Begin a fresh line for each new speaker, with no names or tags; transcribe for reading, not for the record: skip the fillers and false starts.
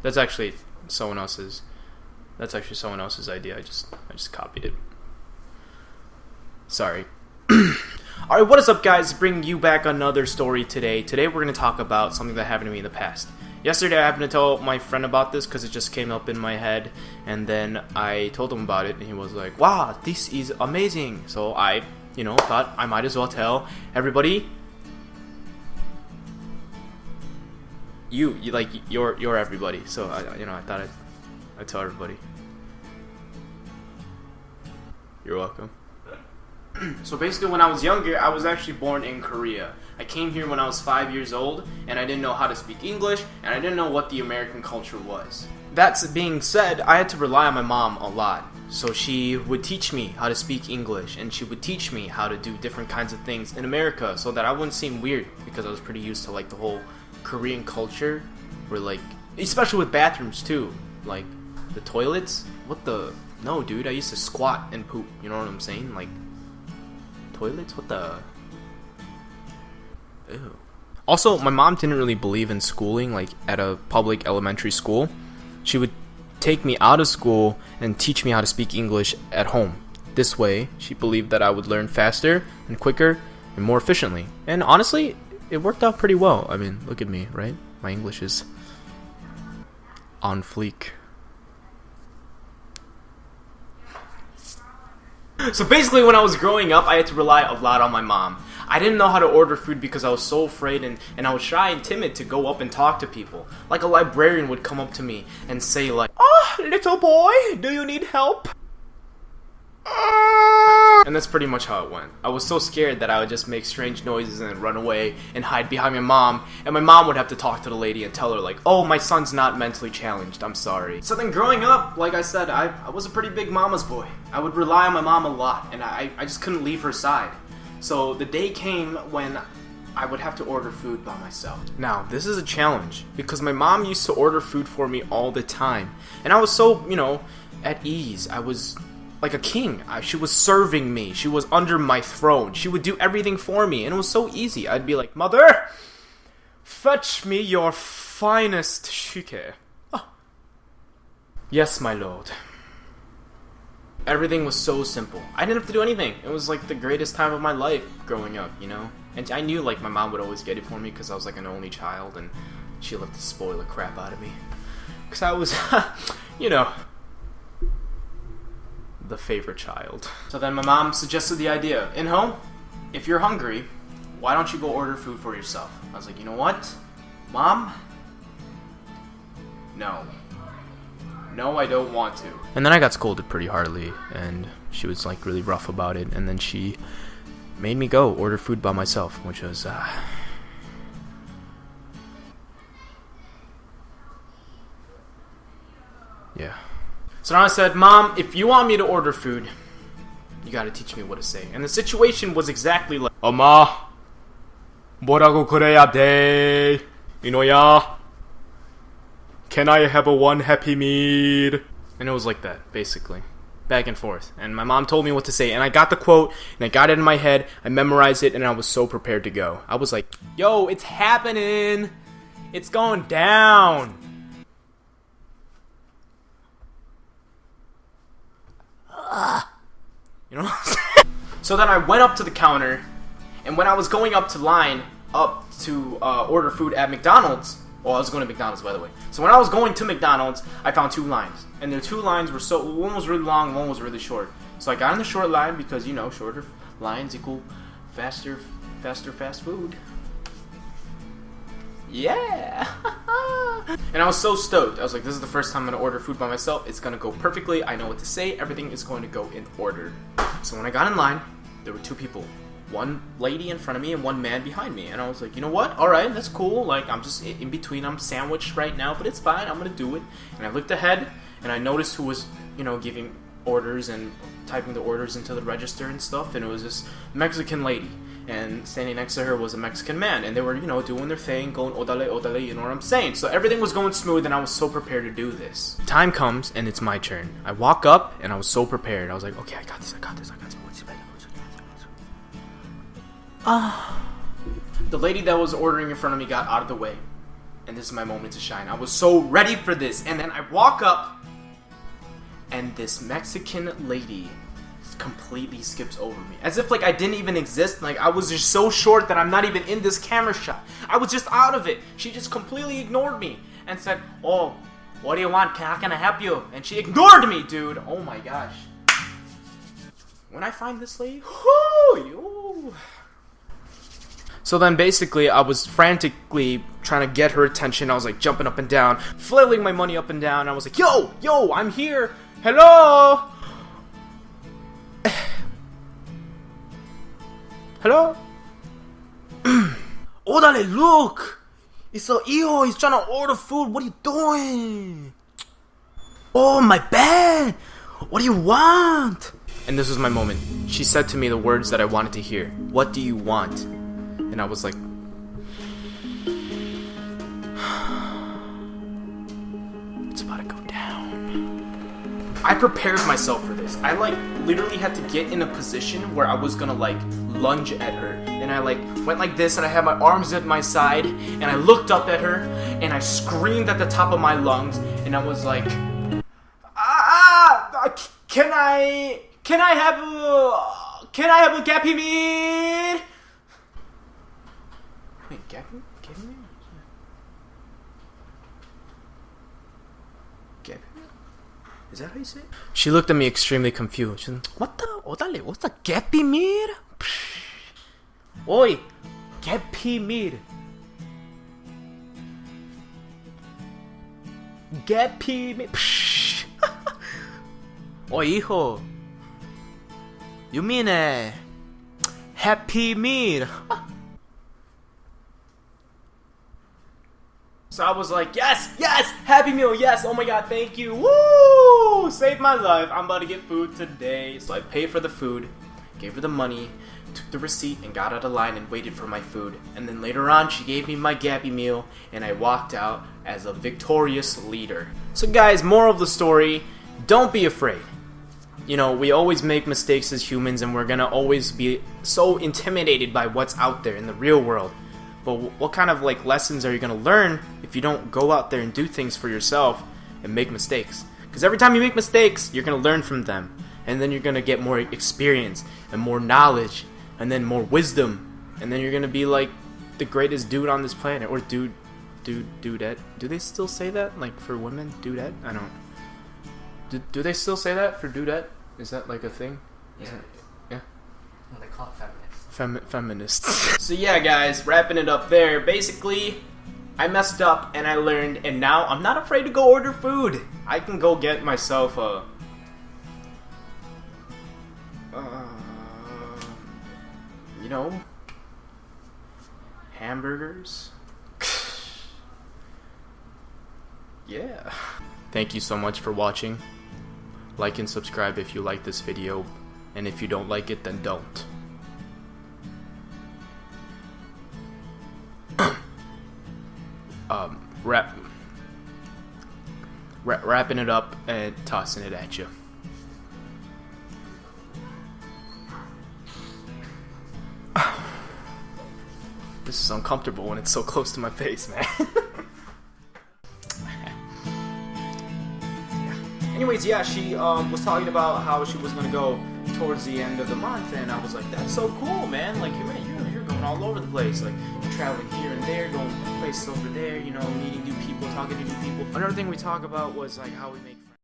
That's actually someone else's. That's actually someone else's idea. I just copied it. Sorry. Alright, what is up, guys? Bringing you back another story today. Today we're going to talk about something that happened to me in the past. Yesterday I happened to tell my friend about this because it just came up in my head, and then I told him about it and he was like, wow, this is amazing. So I, thought I might as well tell everybody. You're everybody. So I thought I'd tell everybody. You're welcome. So basically, when I was younger, I was actually born in Korea. I came here when I was 5 years old, and I didn't know how to speak English, and I didn't know what the American culture was. That being said, I had to rely on my mom a lot. So she would teach me how to speak English, and she would teach me how to do different kinds of things in America so that I wouldn't seem weird, because I was pretty used to the whole Korean culture, where especially with bathrooms too, the toilets. No, dude, I used to squat and poop, you know what I'm saying? Toilets? What the? Ew. Also, my mom didn't really believe in schooling, at a public elementary school. She would take me out of school and teach me how to speak English at home. This way, she believed that I would learn faster and quicker and more efficiently. And honestly, it worked out pretty well. I mean, look at me, right? My English is on fleek. So basically, when I was growing up, I had to rely a lot on my mom. I didn't know how to order food because I was so afraid and I was shy and timid to go up and talk to people. A librarian would come up to me and say "Oh, little boy, do you need help?" And that's pretty much how it went. I was so scared that I would just make strange noises and then run away and hide behind my mom, and my mom would have to talk to the lady and tell her "Oh, my son's not mentally challenged, I'm sorry." So then growing up, like I said, I was a pretty big mama's boy. I would rely on my mom a lot, and I just couldn't leave her side. So the day came when I would have to order food by myself. Now, this is a challenge, because my mom used to order food for me all the time, and I was so, at ease. I was like a king. She was serving me. She was under my throne. She would do everything for me, and it was so easy. I'd be like, "Mother, fetch me your finest shike." Oh. Yes, my lord. Everything was so simple. I didn't have to do anything. It was the greatest time of my life growing up, And I knew my mom would always get it for me because I was an only child, and she loved to spoil the crap out of me. Because I was, the favorite child. So then my mom suggested the idea, "Inho, if you're hungry, why don't you go order food for yourself?" I was like, "You know what, Mom? No, I don't want to." And then I got scolded pretty hardly, and she was really rough about it, and then she made me go order food by myself, which was yeah. So now I said, "Mom, if you want me to order food, you gotta teach me what to say." And the situation was exactly like, "엄마, 뭐라고 그래야 돼? 이노야, can I have one happy meal?" And it was like that, basically. Back and forth. And my mom told me what to say, and I got the quote, and I got it in my head, I memorized it, and I was so prepared to go. I was like, "Yo, it's happening! It's going down!" You know what I'm saying? So then I went up to the counter, and when I was going up to order food at McDonald's, well, I was going to McDonald's, by the way. So when I was going to McDonald's, I found two lines, and the two lines were one was really long, one was really short. So I got in the short line because shorter lines equal faster fast food. Yeah. And I was so stoked. I was like, this is the first time I'm gonna order food by myself. It's gonna go perfectly. I know what to say. Everything is going to go in order. So when I got in line, there were two people. One lady in front of me and one man behind me. And I was like, you know what? Alright, that's cool. I'm just in between. I'm sandwiched right now, but it's fine. I'm gonna do it. And I looked ahead, and I noticed who was, giving orders and typing the orders into the register and stuff. And it was this Mexican lady. And standing next to her was a Mexican man, and they were, doing their thing, going odale, odale, you know what I'm saying? So everything was going smooth, and I was so prepared to do this. Time comes, and it's my turn. I walk up, and I was so prepared. I was like, okay, I got this. The lady that was ordering in front of me got out of the way, and this is my moment to shine. I was so ready for this, and then I walk up, and this Mexican lady completely skips over me, as if like I didn't even exist. Like I was just so short that I'm not even in this camera shot. I was just out of it. She just completely ignored me and said, "Oh, what do you want? How can I help you?" And she ignored me, dude. Oh my gosh. When I find this lady, whoo. So then basically I was frantically trying to get her attention. I was like jumping up and down, flailing my money up and down. I was like, yo, I'm here. Hello? Hello? Orale, look! It's a Inho. He's trying to order food. What are you doing? Oh, my bad. What do you want? And this was my moment. She said to me the words that I wanted to hear. What do you want? And I was like, it's about to go down. I prepared myself for this. I like literally had to get in a position where I was gonna like lunge at her. And I like went like this, and I had my arms at my side, and I looked up at her, and I screamed at the top of my lungs, and I was like, can I have a gappy meat? Wait, gappy meat? Gappy meat? Is that how you say it? She looked at me extremely confused. She said, Odale, what's a gappy meat? Oi, gappy meat. Gappy meat. Oh, hijo. You mean a happy meal? So I was like, yes, happy meal, yes, oh my god, thank you, woo, saved my life, I'm about to get food today. So I paid for the food, gave her the money, took the receipt, and got out of line and waited for my food. And then later on, she gave me my gappy meal, and I walked out as a victorious leader. So guys, moral of the story, don't be afraid. You know, we always make mistakes as humans, and we're gonna always be so intimidated by what's out there in the real world. But what kind of like lessons are you gonna learn if you don't go out there and do things for yourself and make mistakes? Because every time you make mistakes, you're gonna learn from them, and then you're gonna get more experience and more knowledge, and then more wisdom, and then you're gonna be like the greatest dude on this planet, or dudette. Do they still say that, like for women, dudette? I don't. Do they still say that for dudette? Is that like a thing?
Yeah.
Yeah.
Well, they call it feminist.
Feminists. So yeah, guys, wrapping it up there. Basically, I messed up and I learned, and now I'm not afraid to go order food. I can go get myself a you know, hamburgers. Yeah. Thank you so much for watching. Like and subscribe if you like this video, and if you don't like it, then don't. Wrapping it up and tossing it at you. This is uncomfortable when it's so close to my face, man. Anyways, yeah, she was talking about how she was gonna go towards the end of the month, and I was like, that's so cool, man. Like, you're going all over the place. Like, you're traveling here and there, going places over there, you know, meeting new people, talking to new people. Another thing we talk about was like how we make